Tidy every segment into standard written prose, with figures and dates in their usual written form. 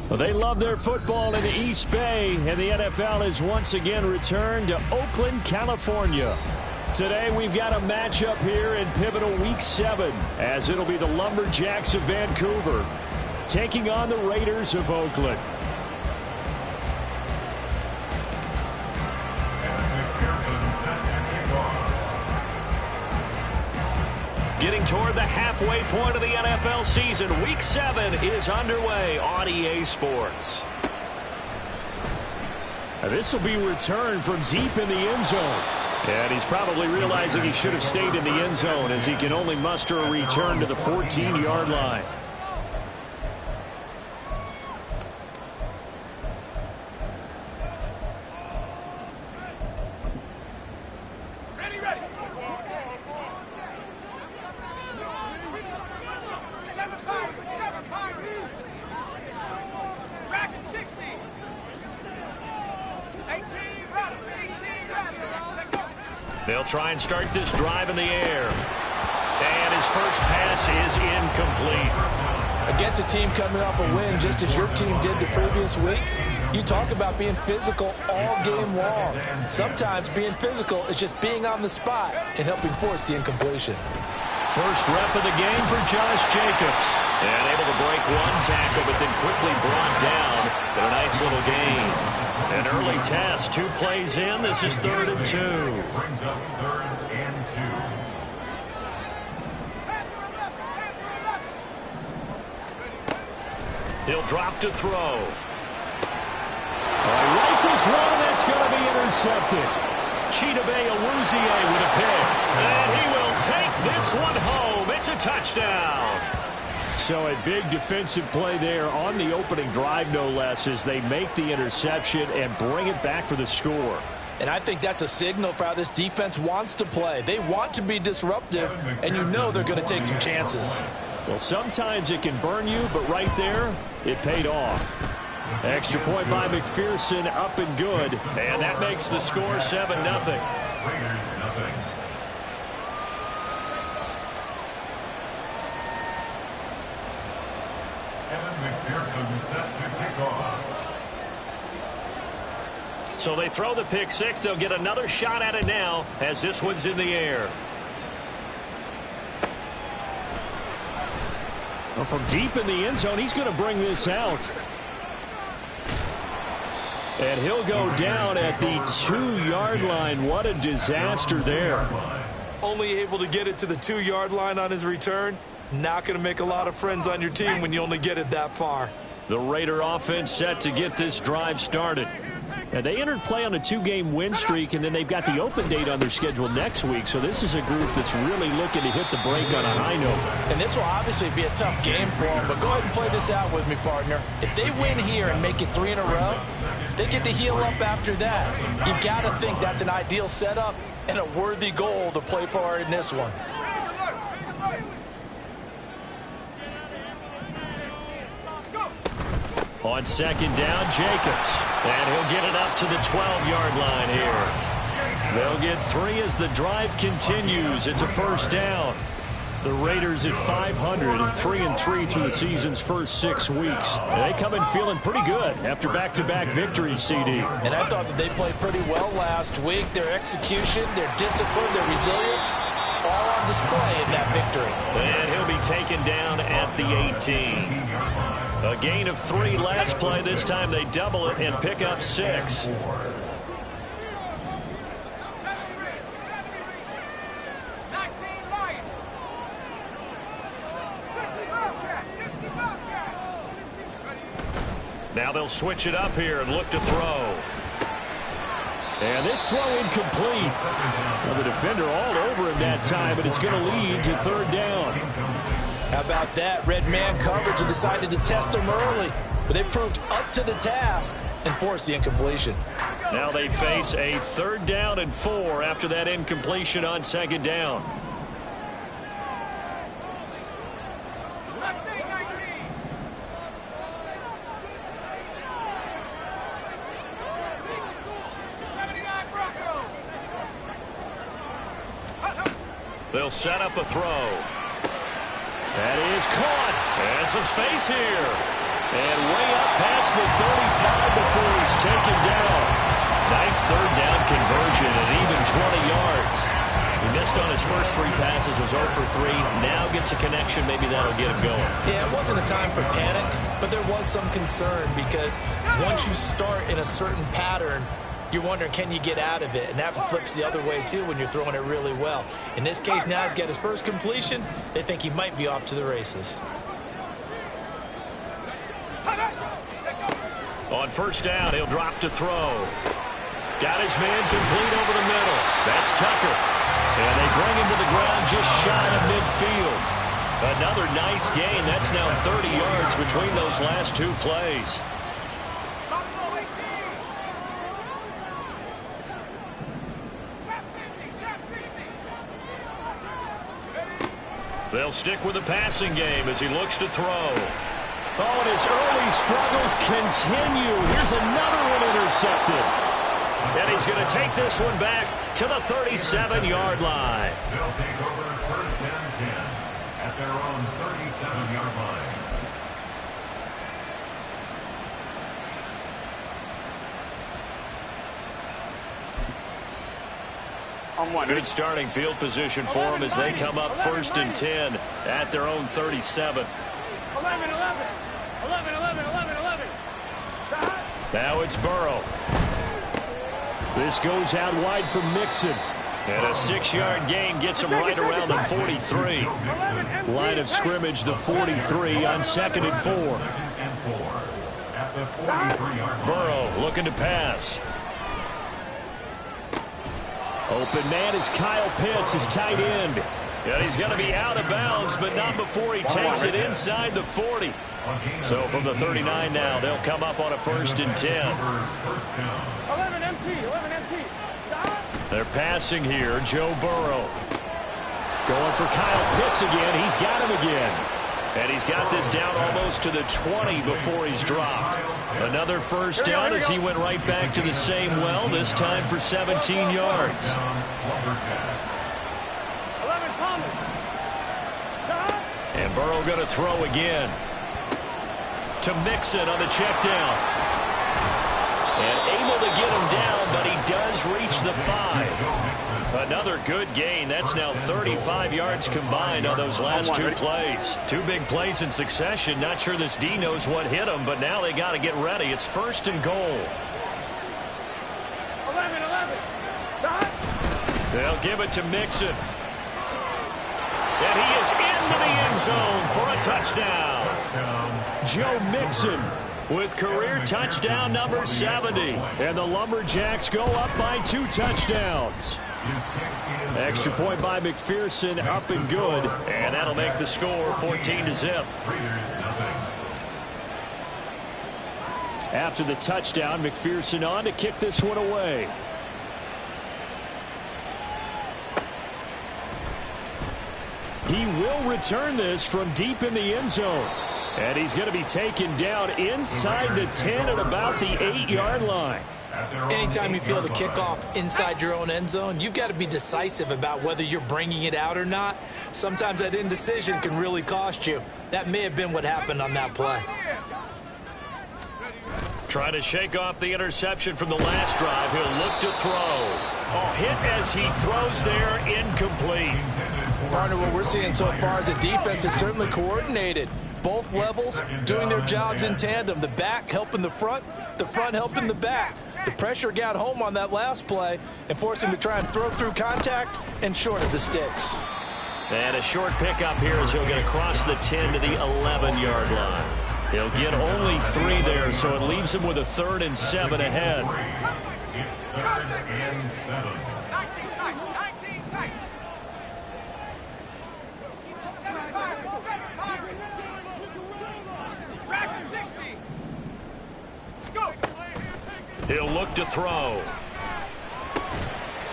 Well, they love their football in the East Bay, and the NFL has once again returned to Oakland, California. Today we've got a matchup here in pivotal Week 7, as it'll be the Lumberjacks of Vancouver taking on the Raiders of Oakland. Getting toward the halfway point of the NFL season, Week 7 is underway on EA Sports. This will be returned from deep in the end zone. And he's probably realizing he should have stayed in the end zone, as he can only muster a return to the 14-yard line. They'll try and start this drive in the air. And his first pass is incomplete. Against a team coming off a win, just as your team did the previous week, you talk about being physical all game long. Sometimes being physical is just being on the spot and helping force the incompletion. First rep of the game for Josh Jacobs. And able to break one tackle, but then quickly brought down. But a nice little gain. An early test, 2 plays in. This is 3rd and 2. Brings up 3rd and 2. He'll drop to throw. Rifles one, and that's going to be intercepted. Chidobe Awuzie with a pick. And he will take this one home. It's a touchdown. So a big defensive play there on the opening drive, no less, as they make the interception and bring it back for the score. And I think that's a signal for how this defense wants to play. They want to be disruptive, and you know they're going to take some chances. Well, sometimes it can burn you, but right there, it paid off. Extra point by McPherson, up and good. And that makes the score 7-0. Raiders, nothing. McPherson set to kick off. So they throw the pick six. They'll get another shot at it now, as this one's in the air. Well, from deep in the end zone, he's going to bring this out. And he'll go down at the 2-yard line. What a disaster there. Only able to get it to the 2-yard line on his return. Not going to make a lot of friends on your team when you only get it that far. The Raider offense set to get this drive started. Now, they entered play on a 2-game win streak, and then they've got the open date on their schedule next week. So this is a group that's really looking to hit the break on a high note. And this will obviously be a tough game for them, but go ahead and play this out with me, partner. If they win here and make it 3 in a row, they get to heal up after that. You've got to think that's an ideal setup and a worthy goal to play for in this one. On 2nd down, Jacobs. And he'll get it up to the 12-yard line here. They'll get 3 as the drive continues. It's a 1st down. The Raiders at 500, 3-3 through the season's first 6 weeks. And they come in feeling pretty good after back-to-back victories, CD. And I thought that they played pretty well last week. Their execution, their discipline, their resilience, all on display in that victory. And he'll be taken down at the 18. A gain of 3 last play. This time they double it and pick up 6. Now they'll switch it up here and look to throw. And this throw incomplete. Well, the defender all over him that time, but it's going to lead to 3rd down. How about that? Red man coverage and decided to test him early. But they proved up to the task and forced the incompletion. Now they face a 3rd down and 4 after that incompletion on 2nd down. They'll set up a throw. That is caught. And some space here. And way up past the 35 before he's taken down. Nice third down conversion and even 20 yards. He missed on his first 3 passes, was 0 for 3. Now gets a connection. Maybe that'll get him going. Yeah, it wasn't a time for panic, but there was some concern because once you start in a certain pattern, you're wondering, can you get out of it? And that flips the other way, too, when you're throwing it really well. In this case, now he's got his first completion. They think he might be off to the races. On first down, he'll drop to throw. Got his man complete over the middle. That's Tucker. And they bring him to the ground just shy of midfield. Another nice gain. That's now 30 yards between those last 2 plays. They'll stick with the passing game as he looks to throw. Oh, and his early struggles continue. Here's another one intercepted. And he's going to take this one back to the 37-yard line. They'll take over first and 10 at their own 37-yard line. Good starting field position for them as they come up first and 10 at their own 37. 11. Now it's Burrow. This goes out wide for Mixon. And a 6-yard gain gets him right around the 43. Line of scrimmage, the 43 on 2nd and 4. At the 43-yard line. Burrow looking to pass. Open man is Kyle Pitts, his tight end. And he's going to be out of bounds, but not before he takes it inside the 40. So from the 39 now, they'll come up on a first and 10. 11 empty. They're passing here, Joe Burrow. Going for Kyle Pitts again. He's got him again. And he's got this down almost to the 20 before he's dropped. Another first down as he went right back to the same well, this time for 17 yards. 11 Thomas. And Burrow going to throw again. To Mixon on the check down. And able to get him down, but he does reach the 5. Another good gain. That's now 35 yards combined on those last 2 plays. 2 big plays in succession. Not sure this D knows what hit him, but now they got to get ready. It's first and goal. 11. They'll give it to Mixon. And he is into the end zone for a touchdown. Joe Mixon with career touchdown number 70. And the Lumberjacks go up by 2 touchdowns. Extra point by McPherson, up and good. And that'll make the score 14-0. After the touchdown, McPherson on to kick this one away. He will return this from deep in the end zone. And he's going to be taken down inside the 10 at about the 8-yard line. Anytime you feel the kickoff inside your own end zone, you've got to be decisive about whether you're bringing it out or not. Sometimes that indecision can really cost you. That may have been what happened on that play. Trying to shake off the interception from the last drive. He'll look to throw. Oh, hit as he throws there, incomplete. Partner, what we're seeing so far is the defense is certainly coordinated. Both levels doing their jobs in tandem. The back helping the front helping the back. The pressure got home on that last play and forced him to try and throw through contact and short of the sticks. And a short pickup here as he'll get across the 10 to the 11-yard line. He'll get only 3 there, so it leaves him with a 3rd and 7 ahead. It's 3rd and 7. 19 tight. Traction 60. Let's go. He'll look to throw.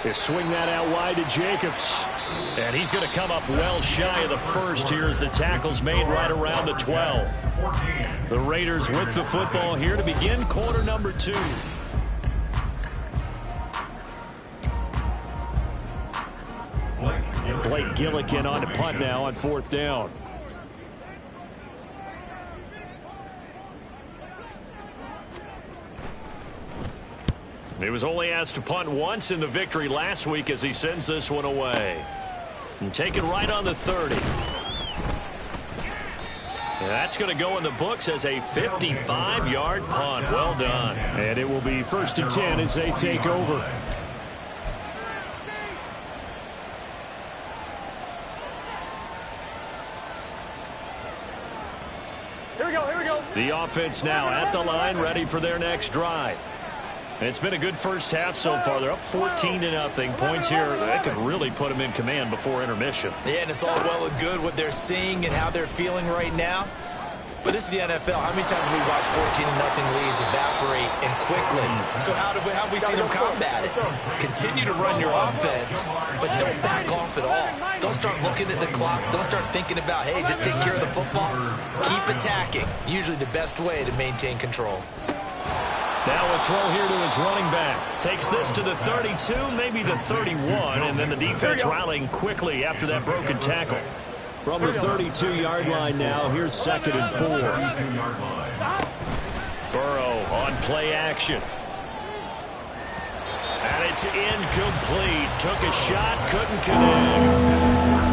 He'll swing that out wide to Jacobs. And he's going to come up well shy of the first here as the tackle's made right around the 12. The Raiders with the football here to begin quarter number 2. Blake Gillikin on to punt now on 4th down. He was only asked to punt once in the victory last week as he sends this one away. And taken right on the 30. That's going to go in the books as a 55-yard punt. Well done. And it will be 1st and 10 as they take over. Here we go, here we go. The offense now at the line, ready for their next drive. And it's been a good first half so far. They're up 14-0. Points here that could really put them in command before intermission. Yeah, and it's all well and good what they're seeing and how they're feeling right now. But this is the NFL. How many times have we watched 14-0 leads evaporate and quickly? So how have we seen them combat it? Continue to run your offense, but don't back off at all. Don't start looking at the clock. Don't start thinking about, hey, just take care of the football. Keep attacking. Usually the best way to maintain control. Now a throw here to his running back. Takes this to the 32, maybe the 31, and then the defense rallying quickly after that broken tackle. From the 32-yard line now, here's 2nd and 4. Burrow on play action. And it's incomplete. Took a shot, couldn't connect.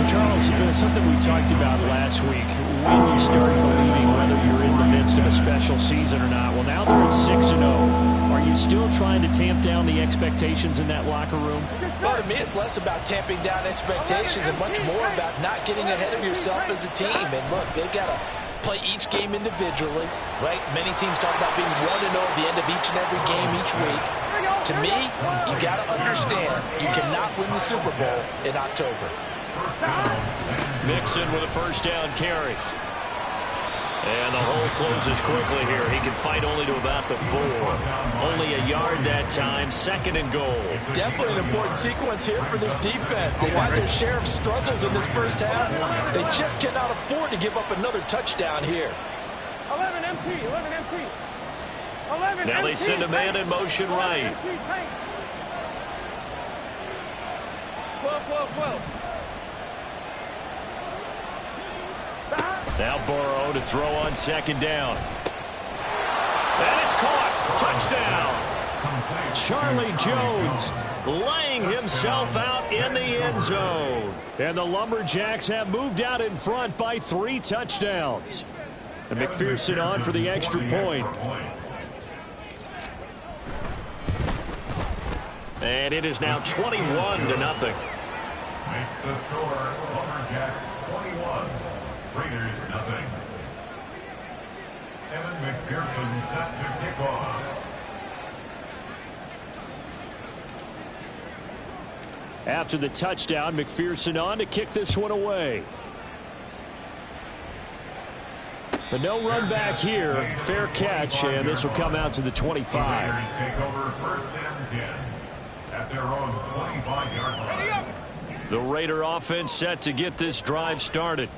Charles, something we talked about last week, when you start believing whether you're in the midst of a special season or not. Well, now they're at 6-0. Are you still trying to tamp down the expectations in that locker room? Well, to me, it's less about tamping down expectations and much more about not getting ahead of yourself as a team. And look, they got to play each game individually, right? Many teams talk about being 1-0 at the end of each and every game each week. To me, you got to understand you cannot win the Super Bowl in October. Mixon with a first down carry. And the hole closes quickly here. He can fight only to about the 4. Only a yard that time. 2nd and goal. Definitely an important sequence here for this defense. They've had their share of struggles in this first half. They just cannot afford to give up another touchdown here. 11 MT, 11 MT. 11 Now they MT, send a man in motion right. 12, 12, 12. Now Burrow to throw on 2nd down. And it's caught. Touchdown. Charlie Jones laying himself out in the end zone. And the Lumberjacks have moved out in front by 3 touchdowns. And McPherson on for the extra point. And it is now 21-0. Makes the score Lumberjacks 21. Raiders nothing. Evan McPherson set to kick off. After the touchdown, McPherson on to kick this one away. But no run back here. Fair catch, and this will come out to the 25. Raiders take over 1st and 10 at their own 25-yard line. The Raider offense set to get this drive started.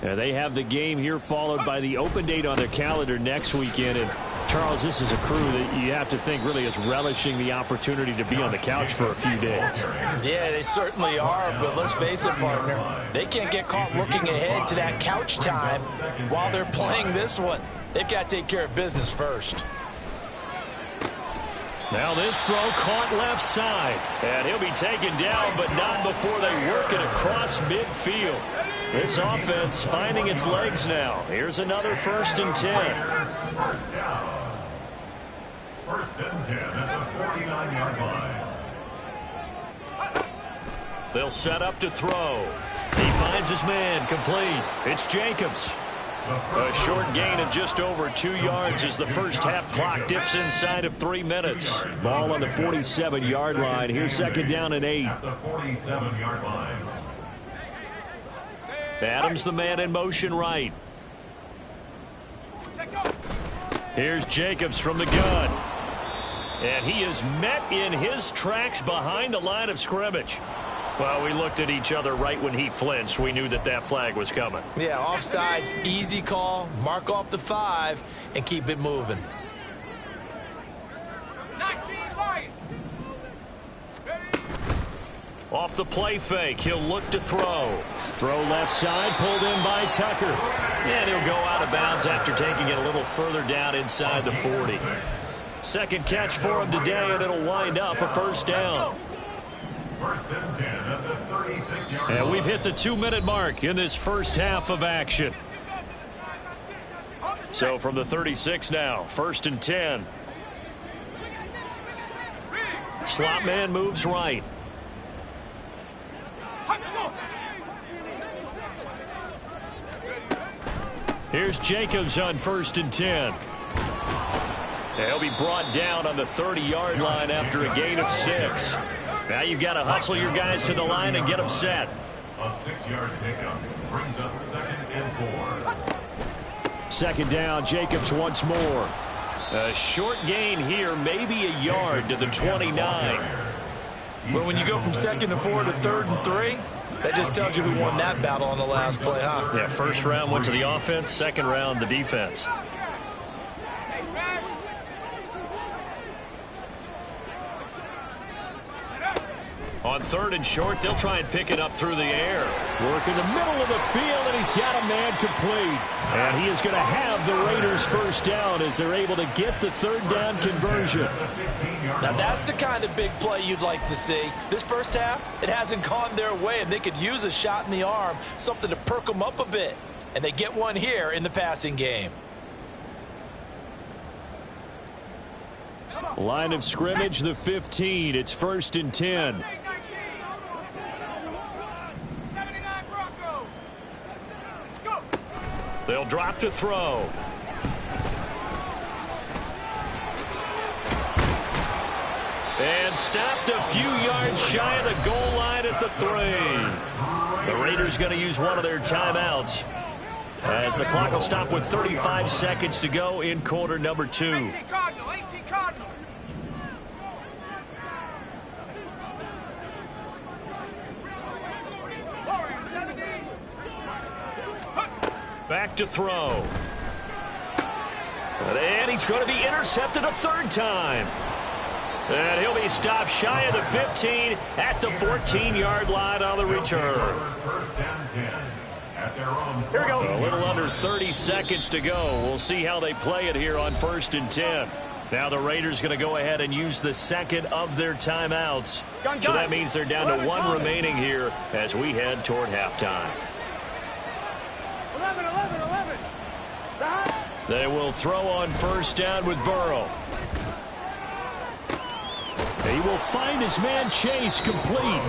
They have the game here followed by the open date on their calendar next weekend. And Charles, this is a crew that you have to think really is relishing the opportunity to be on the couch for a few days. Yeah, they certainly are, but let's face it, partner. They can't get caught looking ahead to that couch time while they're playing this one. They've got to take care of business first. Now this throw caught left side. And he'll be taken down, but not before they work it across midfield. This offense finding its legs now. Here's another 1st and 10. First down. 1st and 10 at the 49-yard line. They'll set up to throw. He finds his man complete. It's Jacobs. A short gain of just over 2 yards as the first half clock dips inside of 3 minutes. Ball on the 47-yard line. Here's 2nd down and 8. At the 47-yard line. Adams the man in motion right. Here's Jacobs from the gun. And he is met in his tracks behind the line of scrimmage. Well, we looked at each other right when he flinched. We knew that that flag was coming. Yeah, offsides, easy call. Mark off the 5 and keep it moving. 19 Lions. Off the play fake, he'll look to throw. Throw left side, pulled in by Tucker. And he'll go out of bounds after taking it a little further down inside the 40. Second catch for him today, and it'll wind up a first down. First and 10 at the 36-yard line. And we've hit the 2-minute mark in this first half of action. So from the 36 now, first and 10. Slot man moves right. Here's Jacobs on first and 10. He'll be brought down on the 30-yard line after a gain of 6. Now you've got to hustle your guys to the line and get them set. A 6-yard pickup brings up 2nd and 4. Second down, Jacobs once more. A short gain here, maybe a yard to the 29. But when you go from 2nd and 4 to 3rd and 3, that just tells you who won that battle on the last play, huh? Yeah, first round went to the offense, second round the defense. On 3rd and short, they'll try and pick it up through the air. Work in the middle of the field, and he's got a man complete. And he is going to have the Raiders first down as they're able to get the 3rd down conversion. Now that's the kind of big play you'd like to see. This first half, it hasn't gone their way, and they could use a shot in the arm, something to perk them up a bit. And they get one here in the passing game. Line of scrimmage, the 15. It's first and 10. They'll drop to throw. And stopped a few yards shy of the goal line at the 3. The Raiders going to use one of their timeouts, as the clock will stop with 35 seconds to go in quarter number 2. 18 Cardinal, 18 Cardinal. Back to throw. And he's going to be intercepted a 3rd time. And he'll be stopped shy of the 15 at the 14-yard line on the return. First and 10 at their own. Here we go. A little under 30 seconds to go. We'll see how they play it here on first and 10. Now the Raiders going to go ahead and use the second of their timeouts. So that means they're down to 1 remaining here as we head toward halftime. 11. They will throw on first down with Burrow. He will find his man Chase complete.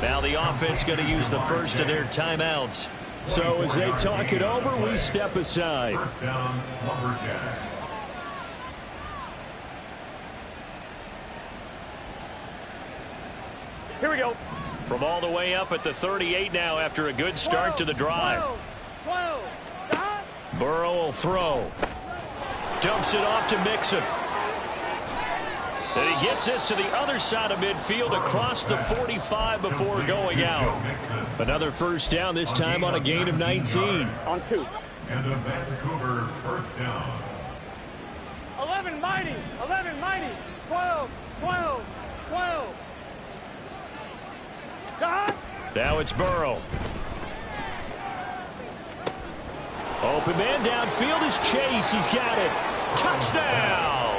Now the offense going to use the first of their timeouts. So as they talk it over, we step aside. First down, Lumberjacks. Here we go. From all the way up at the 38 now after a good start to the drive. 12. Burrow will throw. Dumps it off to Mixon. And he gets this to the other side of midfield across the 45 before going out. Another first down, this time on a gain of 19. On 2. And a Vancouver first down. 11 mighty. 12. Now it's Burrow. Open man downfield is Chase. He's got it. Touchdown!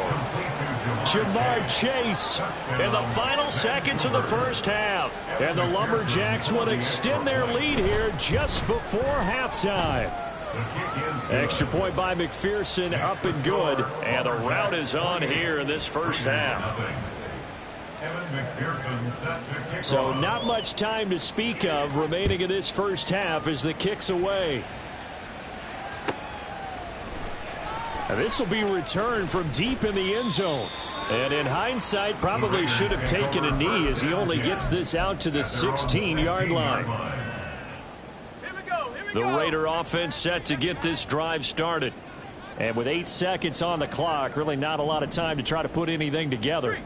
Jamar Chase. In the final seconds of the first half. And the Lumberjacks will extend their lead here just before halftime. Extra point by McPherson, up and good. And the route is on here in this first half. So not much time to speak of remaining in this first half as the kick's away. And this will be returned from deep in the end zone. And in hindsight, probably should have taken a knee as he only gets this out to the 16-yard line. The Raider offense set to get this drive started. And with 8 seconds on the clock, really not a lot of time to try to put anything together.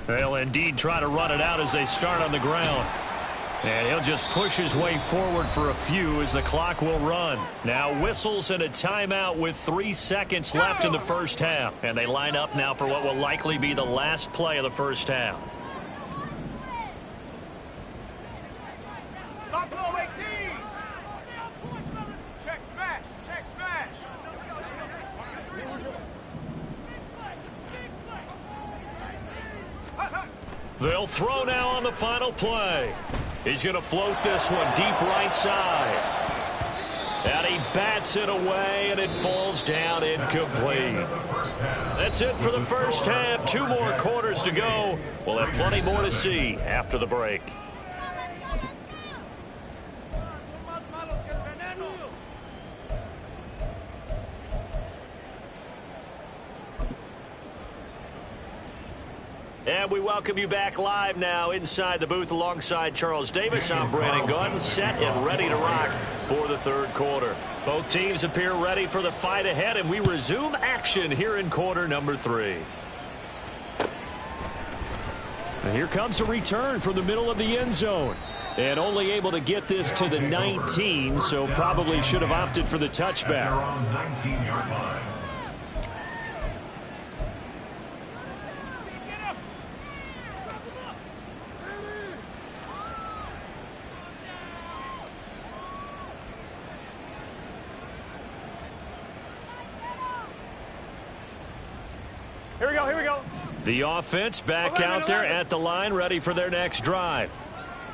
They'll indeed try to run it out as they start on the ground. And he'll just push his way forward for a few as the clock will run. Now whistles and a timeout with 3 seconds left in the first half. And they line up now for what will likely be the last play of the first half. Buffalo 18. They'll throw now on the final play. He's going to float this one deep right side. And he bats it away, and it falls down incomplete. That's it for the first half. 2 more quarters to go. We'll have plenty more to see after the break. And we welcome you back live now inside the booth alongside Charles Davis. I'm Brandon Gunn, set and ready to rock for the third quarter. Both teams appear ready for the fight ahead, and we resume action here in quarter number 3. And here comes a return from the middle of the end zone. And only able to get this to the 19, so probably should have opted for the touchback. On 19-yard line. Here we go. The offense back out there at the line, ready for their next drive.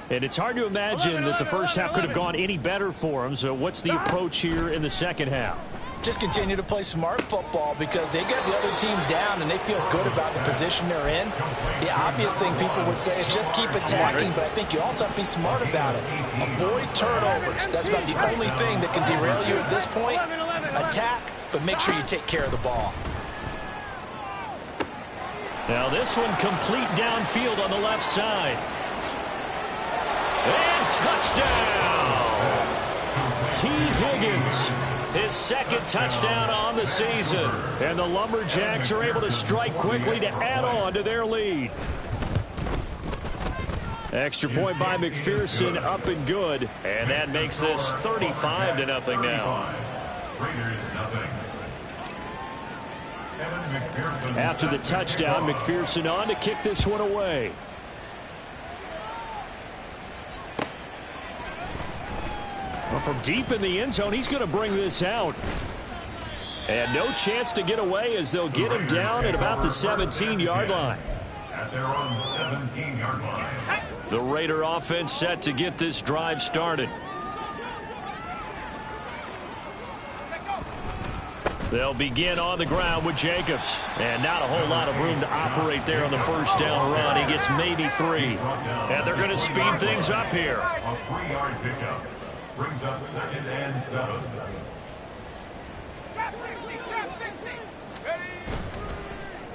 And it's hard to imagine that the first half could have gone any better for them. So what's the approach here in the second half? Just continue to play smart football because they got the other team down and they feel good about the position they're in. The obvious thing people would say is just keep attacking, but I think you also have to be smart about it. Avoid turnovers. That's about the only thing that can derail you at this point. Attack, but make sure you take care of the ball. Now this one complete downfield on the left side. And touchdown! T. Higgins, his second touchdown on the season. And the Lumberjacks are able to strike quickly to add on to their lead. Extra point by McPherson, up and good. And that makes this 35-0 now. Raiders nothing. After the touchdown, McPherson on to kick this one away. Well, from deep in the end zone, he's going to bring this out. And no chance to get away as they'll get him down at about the 17-yard line. At their own 17-yard line. The Raider offense set to get this drive started. They'll begin on the ground with Jacobs. And not a whole lot of room to operate there on the first down run. He gets maybe 3. And they're going to speed things up here. A 3-yard pickup. Brings up 2nd and 7. Trap 60. Ready.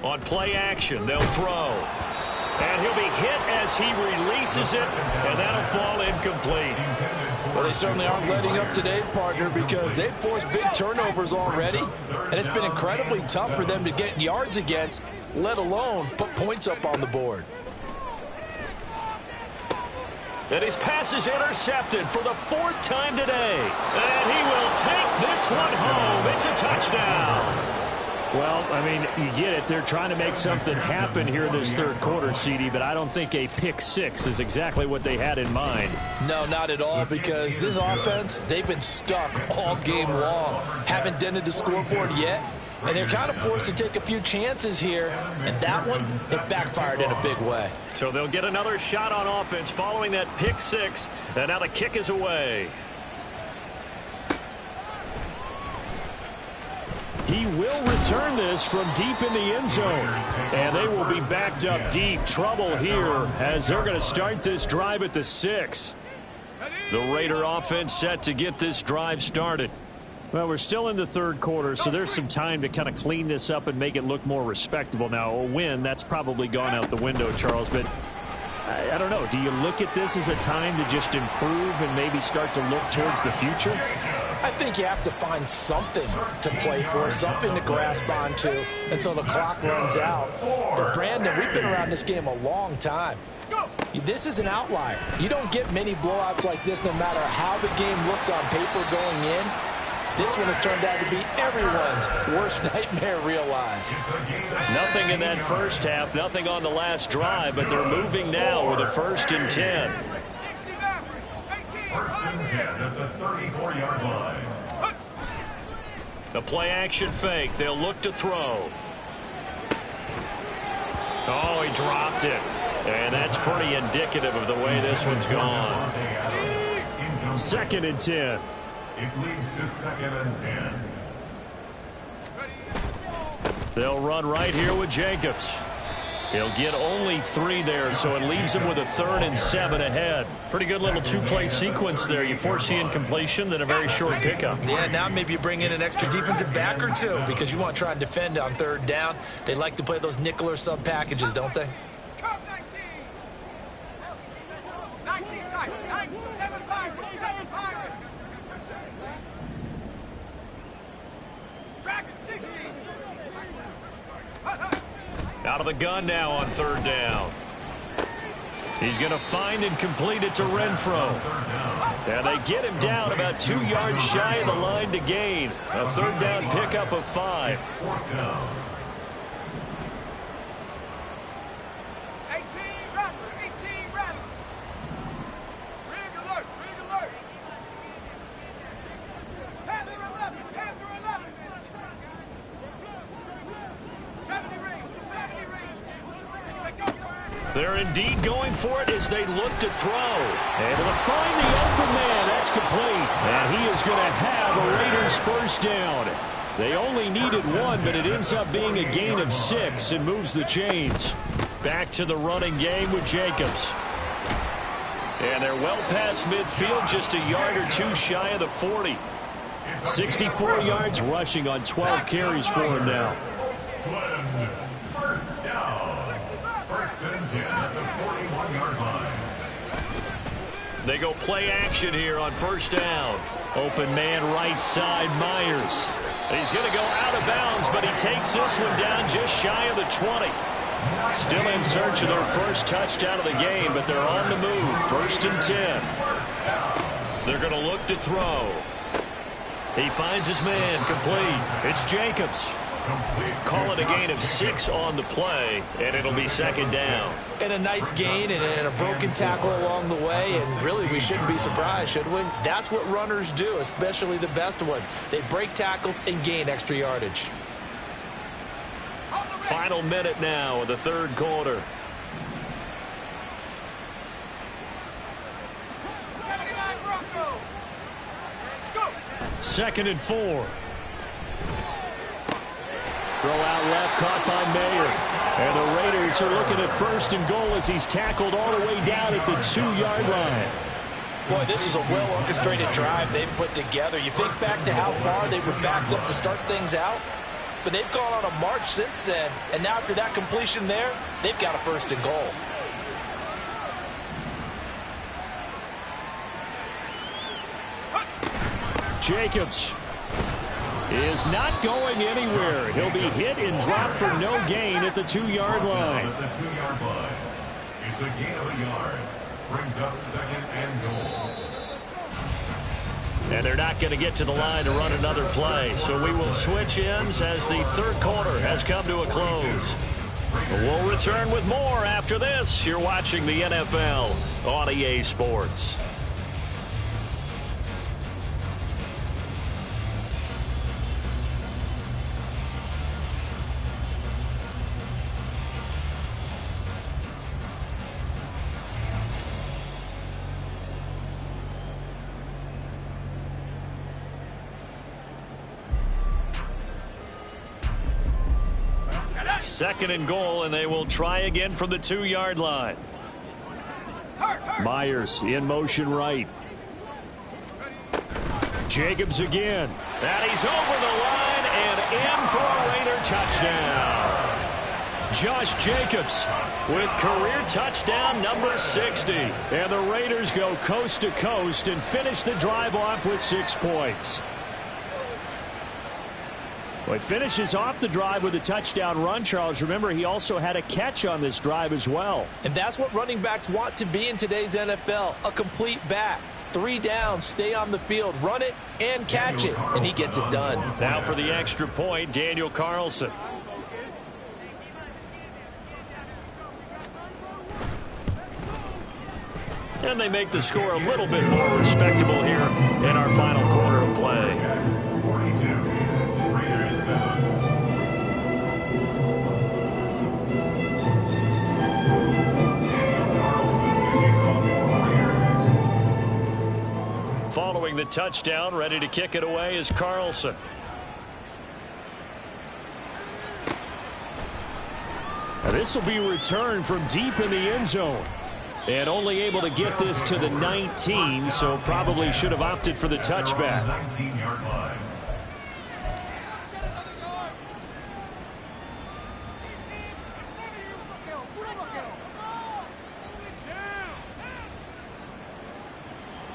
On play action, they'll throw. And he'll be hit as he releases it. And that'll fall incomplete. Well, they certainly aren't letting up today, partner, because they've forced big turnovers already. And it's been incredibly tough for them to get yards against, let alone put points up on the board. And his pass is intercepted for the 4th time today. And he will take this one home. It's a touchdown. Well, I mean, you get it. They're trying to make something happen here this third quarter, CD, but I don't think a pick 6 is exactly what they had in mind. No, not at all, because this offense, they've been stuck all game long. Haven't dented the scoreboard yet, and they're kind of forced to take a few chances here, and that one, it backfired in a big way. So they'll get another shot on offense following that pick 6, and now the kick is away. He will return this from deep in the end zone. And they will be backed up deep. Trouble here as they're going to start this drive at the 6. The Raider offense set to get this drive started. Well, we're still in the third quarter, so there's some time to kind of clean this up and make it look more respectable. Now, a win, that's probably gone out the window, Charles, but I don't know. Do you look at this as a time to just improve and maybe start to look towards the future? I think you have to find something to play for, something to grasp onto until the clock runs out. But, Brandon, we've been around this game a long time. This is an outlier. You don't get many blowouts like this no matter how the game looks on paper going in. This one has turned out to be everyone's worst nightmare realized. Nothing in that first half, nothing on the last drive, but they're moving now with a 1st and 10. 1st and 10 at the 34-yard line. The play action fake. They'll look to throw. Oh, he dropped it. And that's pretty indicative of the way this one's gone. 2nd and 10. It leads to 2nd and 10. They'll run right here with Jacobs. He'll get only 3 there, so it leaves him with a 3rd and 7 ahead. Pretty good little 2-play sequence there. You force the incompletion, then a very short pickup. Yeah, now maybe you bring in an extra defensive back or 2 because you want to try and defend on 3rd down. They like to play those nickel or sub packages, don't they? Come 19. 19 tight. 19, 7 5, 7 5. Track it 60. Out of the gun now on 3rd down. He's going to find and complete it to Renfro. And they get him down about 2 yards shy of the line to gain. A 3rd down pickup of 5. 18 Rattler. 18 Rattler. Rig alert. Rig alert. Panther 11. Panther 11. 70 range. 70 range. They're indeed going for it as they look to throw. Able to find the open man. That's complete. And he is going to have a Raiders 1st down. They only needed 1, but it ends up being a gain of 6 and moves the chains. Back to the running game with Jacobs. And they're well past midfield, just a yard or 2 shy of the 40. 64 yards rushing on 12 carries for him now. 1st down. 1st and 10 at the 41-yard line. They go play action here on 1st down. Open man right side, Myers. He's going to go out of bounds, but he takes this one down just shy of the 20. Still in search of their 1st touchdown of the game, but they're on the move. 1st and 10. They're going to look to throw. He finds his man, complete. It's Jacobs. Call it a gain of 6 on the play, and it'll be 2nd down. And a nice gain and a broken tackle along the way, and really we shouldn't be surprised, should we? That's what runners do, especially the best ones. They break tackles and gain extra yardage. Final minute now of the 3rd quarter. 79 Bronco. Let's go. 2nd and 4. Throw out left, caught by Mayer. And the Raiders are looking at 1st and goal as he's tackled all the way down at the 2-yard line. Boy, this is a well-orchestrated drive they've put together. You think back to how far they were backed up to start things out, but they've gone on a march since then. And now after that completion there, they've got a 1st and goal. Jacobs is not going anywhere. He'll be hit and dropped for no gain at the 2-yard line. At the 2-yard line. It's a gain of a yard. Brings up 2nd and goal. And they're not going to get to the line to run another play. So we will switch ends as the 3rd quarter has come to a close. We'll return with more after this. You're watching the NFL on EA Sports. Second and goal, and they will try again from the 2-yard line. Myers in motion right. Jacobs again. And he's over the line and in for a Raider touchdown. Josh Jacobs with career touchdown number 60. And the Raiders go coast to coast and finish the drive off with 6 points. Well, he finishes off the drive with a touchdown run, Charles. Remember, he also had a catch on this drive as well. And that's what running backs want to be in today's NFL, a complete back. 3 downs, stay on the field, run it, and catch it, and he gets it done. Now for the extra point, Daniel Carlson. And they make the score a little bit more respectable here in our final quarter of play. 42. Raiders 7. Following the touchdown, ready to kick it away is Carlson. This will be returned from deep in the end zone. And only able to get this to the 19, so probably should have opted for the touchback. 19-yard line.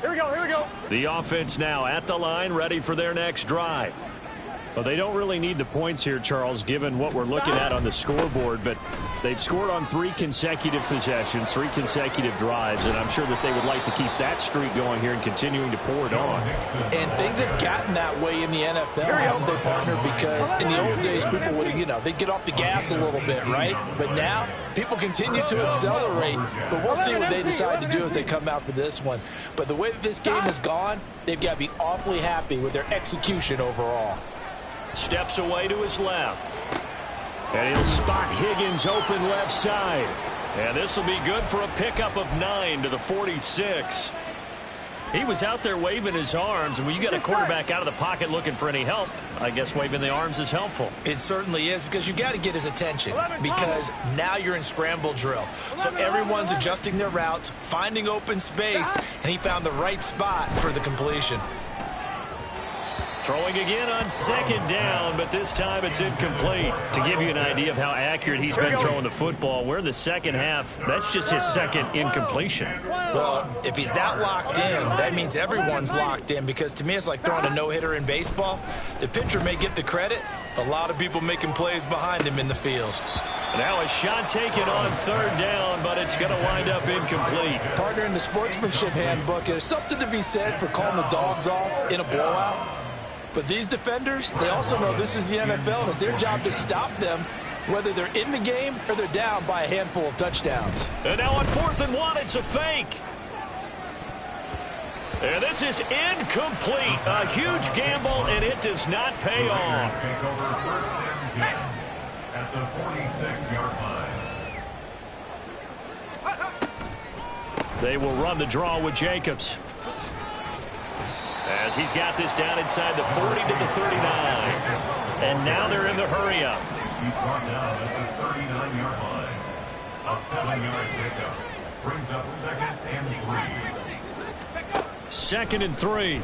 Here we go. The offense now at the line, ready for their next drive. Well, they don't really need the points here, Charles, given what we're looking at on the scoreboard, but they've scored on 3 consecutive possessions, 3 consecutive drives, and I'm sure that they would like to keep that streak going here and continuing to pour it on. And things have gotten that way in the NFL, haven't they, partner? Because in the old days, people would, they'd get off the gas a little bit, right? But now, people continue to accelerate, but we'll see what they decide to do as they come out for this one. But the way that this game has gone, they've got to be awfully happy with their execution overall. Steps away to his left. And he'll spot Higgins open left side. And this will be good for a pickup of 9 to the 46. He was out there waving his arms, and when you got a quarterback out of the pocket looking for any help, I guess waving the arms is helpful. It certainly is, because you got to get his attention, because now you're in scramble drill. So everyone's adjusting their routes, finding open space, and he found the right spot for the completion. Throwing again on second down, but this time it's incomplete. To give you an idea of how accurate he's been throwing the football, we're in the second half. That's just his second incompletion. Well, if he's that locked in, that means everyone's locked in, because to me it's like throwing a no-hitter in baseball. The pitcher may get the credit, a lot of people making plays behind him in the field. Now a shot taken on third down, but it's going to wind up incomplete. Partner, in the sportsmanship handbook, there's something to be said for calling the dogs off in a blowout. But these defenders, they also know this is the NFL, and it's their job to stop them, whether they're in the game or they're down by a handful of touchdowns. And now on 4th and 1, it's a fake. And this is incomplete. A huge gamble, and it does not pay off. Take over 1st and 10 at the 46-yard line. They will run the draw with Jacobs, as he's got this down inside the 40 to the 39. And now they're in the hurry-up. He's brought down at the 39-yard line. A 7-yard pickup brings up 2nd and 3. 2nd and 3.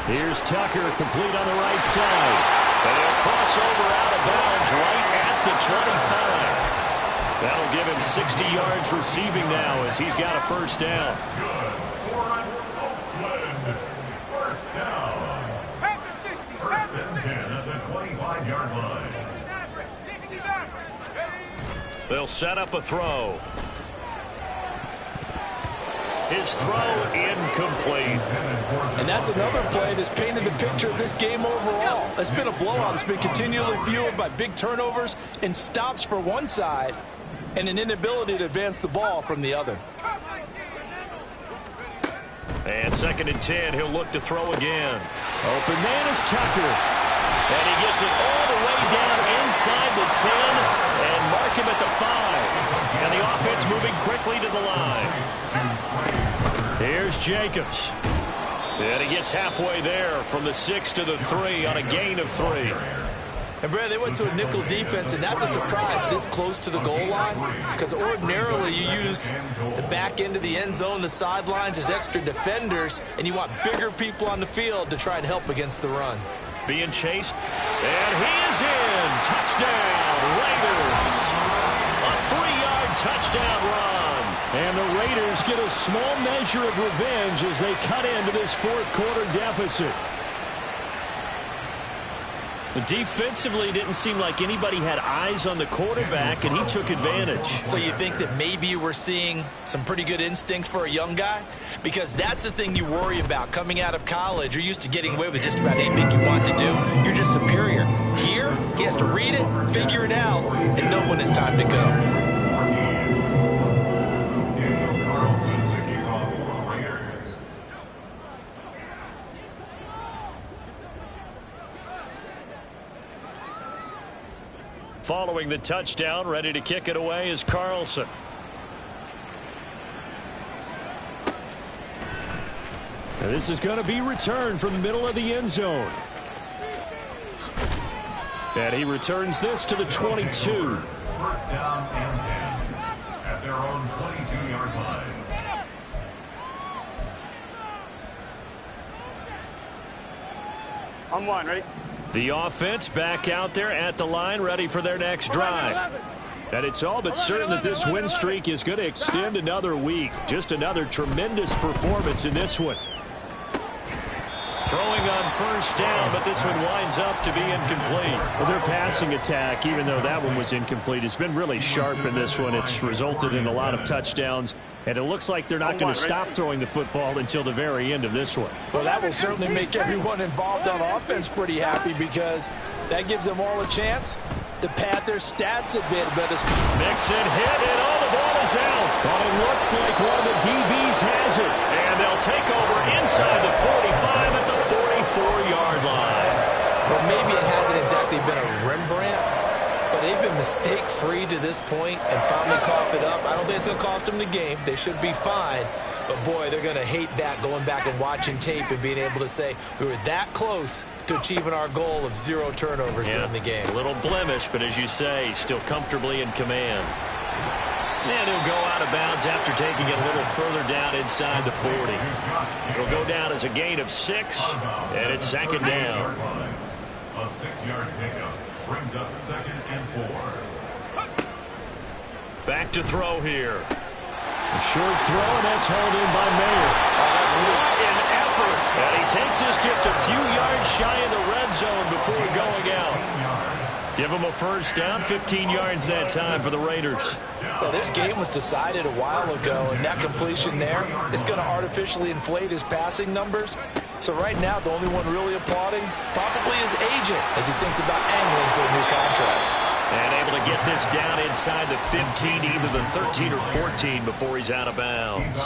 Here's Tucker, complete on the right side. And he'll cross over out of bounds right at the 25. That'll give him 60 yards receiving now, as he's got a first down. First down. 1st and 10 at the 25-yard line. They'll set up a throw. His throw incomplete. And that's another play that's painted the picture of this game overall. It's been a blowout. It's been continually fueled by big turnovers and stops for one side and an inability to advance the ball from the other. And 2nd and 10, he'll look to throw again. Open man is Tucker. And he gets it all the way down inside the 10 and mark him at the 5. And the offense moving quickly to the line. Here's Jacobs. And he gets halfway there from the 6 to the 3 on a gain of 3. And, Brad, they went to a nickel defense, and that's a surprise this close to the goal line, because ordinarily you use the back end of the end zone, the sidelines as extra defenders, and you want bigger people on the field to try and help against the run. Being chased, and he is in. Touchdown, Raiders. A 3-yard touchdown run. And the Raiders get a small measure of revenge as they cut into this 4th quarter deficit. Defensively, it didn't seem like anybody had eyes on the quarterback, and he took advantage. So you think that maybe we're seeing some pretty good instincts for a young guy? Because that's the thing you worry about coming out of college. You're used to getting away with just about anything you want to do. You're just superior. Here, he has to read it, figure it out, and know when it's time to go. Following the touchdown, ready to kick it away is Carlson. And this is going to be returned from the middle of the end zone. And he returns this to the 22. First down and 10 at their own 22-yard line. On one, ready? The offense back out there at the line, ready for their next drive. And it's all but certain that this win streak is going to extend another week. Just another tremendous performance in this one. Throwing on first down, but this one winds up to be incomplete. Well, their passing attack, even though that one was incomplete, has been really sharp in this one. It's resulted in a lot of touchdowns, and it looks like they're not going to stop throwing the football until the very end of this one. Well, that will certainly make everyone involved on offense pretty happy, because that gives them all a chance to pad their stats a bit. But Mixon hit, and all the ball is out. But it looks like one of the DBs has it. And they'll take over inside the 45 at the 44-yard line. Well, maybe it hasn't exactly been a Rembrandt, but they've been mistake-free to this point and finally coughed it up. I don't think it's going to cost them the game. They should be fine. But, boy, they're going to hate that, going back and watching tape and being able to say we were that close to achieving our goal of 0 turnovers during the game. A little blemish, but as you say, still comfortably in command. And he'll go out of bounds after taking it a little further down inside the 40. It'll go down as a gain of 6, and it's second down. A 6-yard pickup brings up 2nd and 4. Back to throw here. A short throw, and that's held in by Mayer. What an effort. And he takes us just a few yards shy of the red zone before going out. Give him a first down, 15 yards that time for the Raiders. Well, this game was decided a while ago, and that completion there is going to artificially inflate his passing numbers. So right now, the only one really applauding probably his agent as he thinks about angling for a new contract. And able to get this down inside the 15, either the 13 or 14 before he's out of bounds.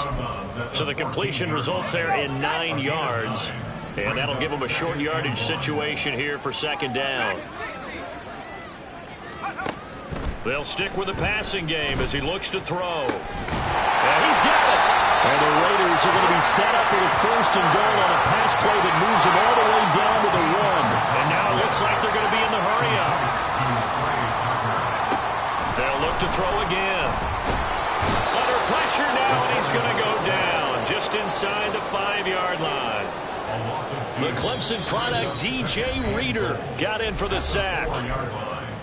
So the completion results there in 9 yards. And that'll give him a short yardage situation here for second down. They'll stick with the passing game as he looks to throw. And he's got it. And the Raiders are going to be set up with a first and goal on a pass play that moves them all the way down to the 1. And now it looks like they're going to be in the hurry-up. They'll look to throw again. Under pressure now, and he's going to go down just inside the 5-yard line. The Clemson product, DJ Reader, got in for the sack.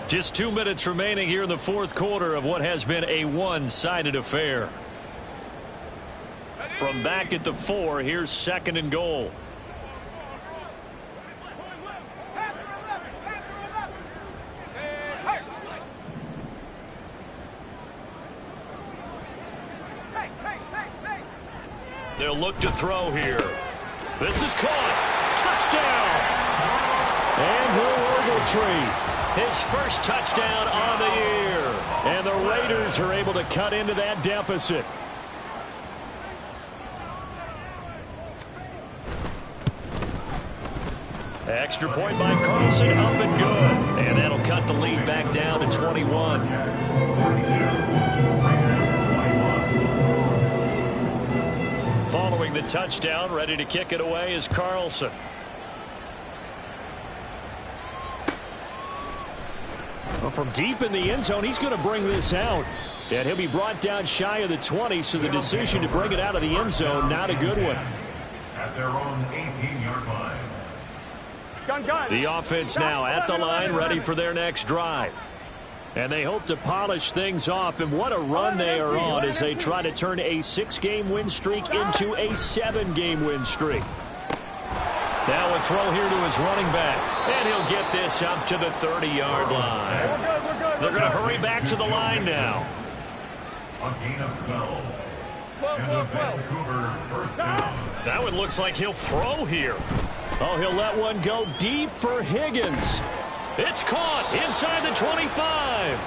Just 2 minutes remaining here in the fourth quarter of what has been a one-sided affair. From back at the 4, here's second and goal. They'll look to throw here. This is caught. Touchdown. Andrew Ogletree, His first touchdown on the year. and the Raiders are able to cut into that deficit. Extra point by Carlson, up and good. And that'll cut the lead back down to 21. Following the touchdown, ready to kick it away is Carlson. Well, from deep in the end zone, he's going to bring this out. And he'll be brought down shy of the 20, so the decision to bring it out of the end zone, not a good one. At their own 18-yard line. The offense now at the line, ready for their next drive. And they hope to polish things off, and what a run they are on as they try to turn a 6-game win streak into a 7-game win streak. Now a throw here to his running back, and he'll get this up to the 30-yard line. They're going to hurry back to the line now. A gain of 12. And the Vancouver first down. That one looks like he'll throw here. Oh, he'll let one go deep for Higgins. It's caught inside the 25.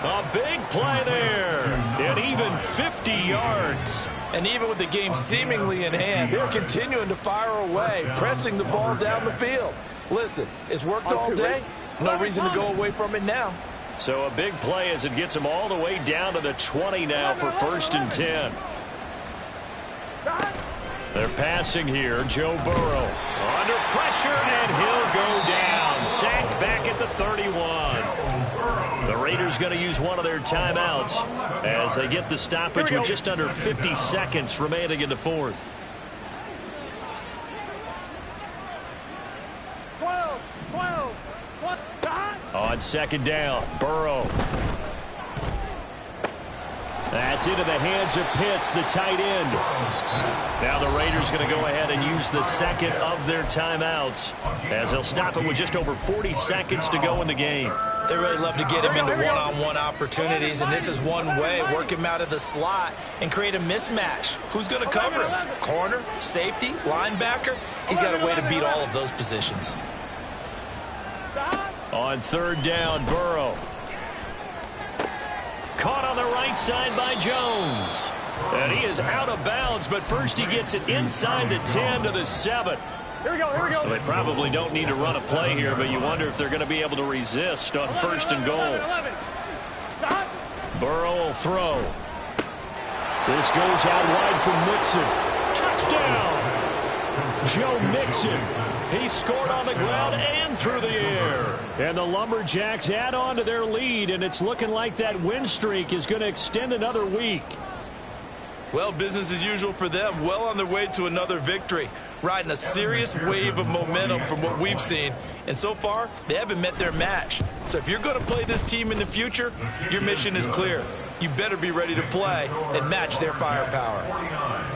A big play there, and even 50 yards. And even with the game seemingly in hand, they're continuing to fire away, pressing the ball down the field. Listen, it's worked all day. No reason to go away from it now. So a big play as it gets them all the way down to the 20 now for 1st and 10. They're passing here. Joe Burrow under pressure, and he'll go down. Sacked back at the 31. The Raiders going to use one of their timeouts as they get the stoppage with just under 50 seconds remaining in the fourth. 12. On second down, Burrow. That's into the hands of Pitts, the tight end. Now the Raiders going to go ahead and use the second of their timeouts as they'll stop it with just over 40 seconds to go in the game. They really love to get him into one-on-one opportunities, and this is one way. Work him out of the slot and create a mismatch. Who's going to cover him? Corner, safety, linebacker? He's got a way to beat all of those positions. On third down, Burrow. Caught on the right side by Jones. And he is out of bounds, but first he gets it inside the 10 to the 7. Here we go. Well, they probably don't need to run a play here, but you wonder if they're going to be able to resist on first and goal. 11. Burrow will throw. This goes out wide for Mixon. Touchdown! Joe Mixon. He scored on the ground and through the air. And the Lumberjacks add on to their lead, and it's looking like that win streak is going to extend another week. Well, business as usual for them. Well on their way to another victory. Riding a serious wave of momentum from what we've seen. And so far, they haven't met their match. So if you're going to play this team in the future, your mission is clear. You better be ready to play and match their firepower.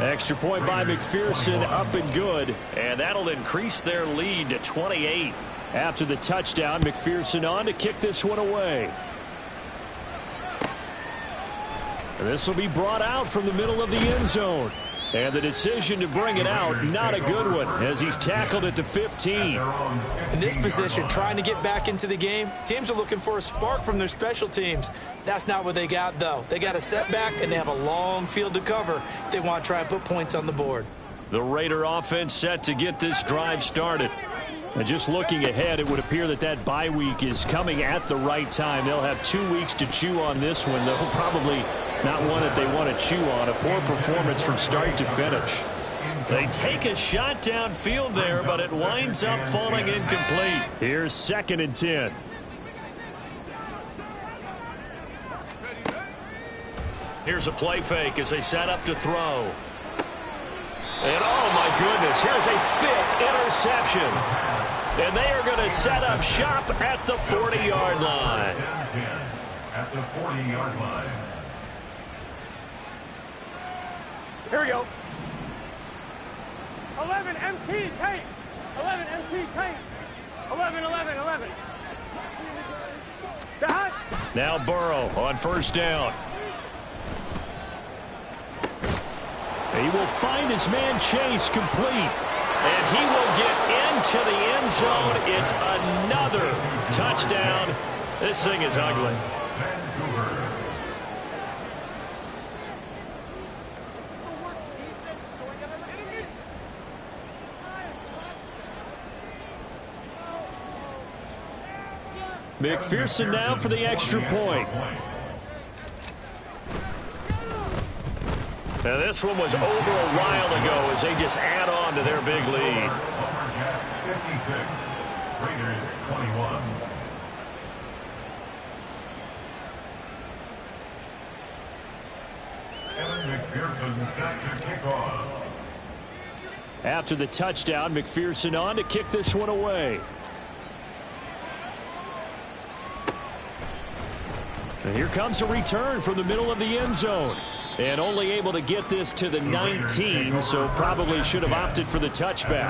Extra point by McPherson, up and good. And that'll increase their lead to 28. After the touchdown, McPherson on to kick this one away. And this will be brought out from the middle of the end zone. And the decision to bring it out, not a good one, as he's tackled at the 15. In this position, trying to get back into the game, teams are looking for a spark from their special teams. That's not what they got, though. They got a setback, and they have a long field to cover if they want to try and put points on the board. The Raider offense set to get this drive started. And just looking ahead, it would appear that that bye week is coming at the right time. They'll have 2 weeks to chew on this one, though probably not one that they want to chew on. A poor performance from start to finish. They take a shot downfield there, but it winds up falling incomplete. Here's 2nd and 10. Here's a play fake as they set up to throw. And oh my goodness, here's a 5th interception. And they are going to set up shop at the 40-yard line. At the 40-yard line. Here we go. 11 MT tape. 11 MT tape. 11. Dot. Now Burrow on first down. He will find his man Chase complete. And he will get into the end zone. It's another touchdown. This thing is ugly. McPherson now for the extra point. Now this one was over a while ago as they just add on to their big lead. Lumberjacks 56, Raiders 21. Evan McPherson set to kick off. After the touchdown, McPherson on to kick this one away. And here comes a return from the middle of the end zone. And only able to get this to the 19, so probably should have opted for the touchback.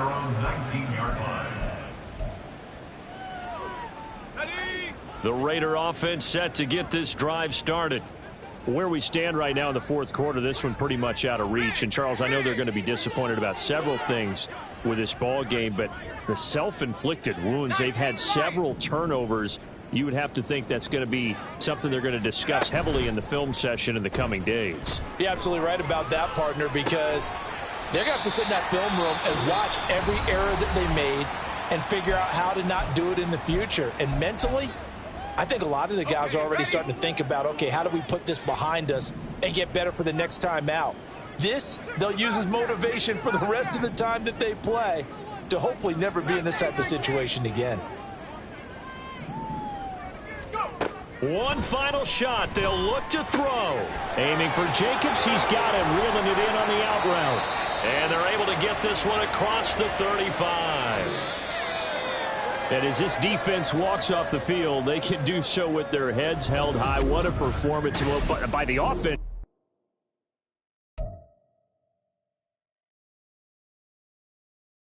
The Raider offense set to get this drive started. Where we stand right now in the fourth quarter, this one pretty much out of reach. And, Charles, I know they're going to be disappointed about several things with this ball game, but the self-inflicted wounds, they've had several turnovers. You would have to think that's going to be something they're going to discuss heavily in the film session in the coming days. You're absolutely right about that, partner, because they're going to have to sit in that film room and watch every error that they made and figure out how to not do it in the future. And mentally, I think a lot of the guys are already starting to think about, okay, how do we put this behind us and get better for the next time out? This, they'll use as motivation for the rest of the time that they play to hopefully never be in this type of situation again. One final shot. They'll look to throw. Aiming for Jacobs. He's got him, reeling it in on the out route. And they're able to get this one across the 35. And as this defense walks off the field, they can do so with their heads held high. What a performance by the offense.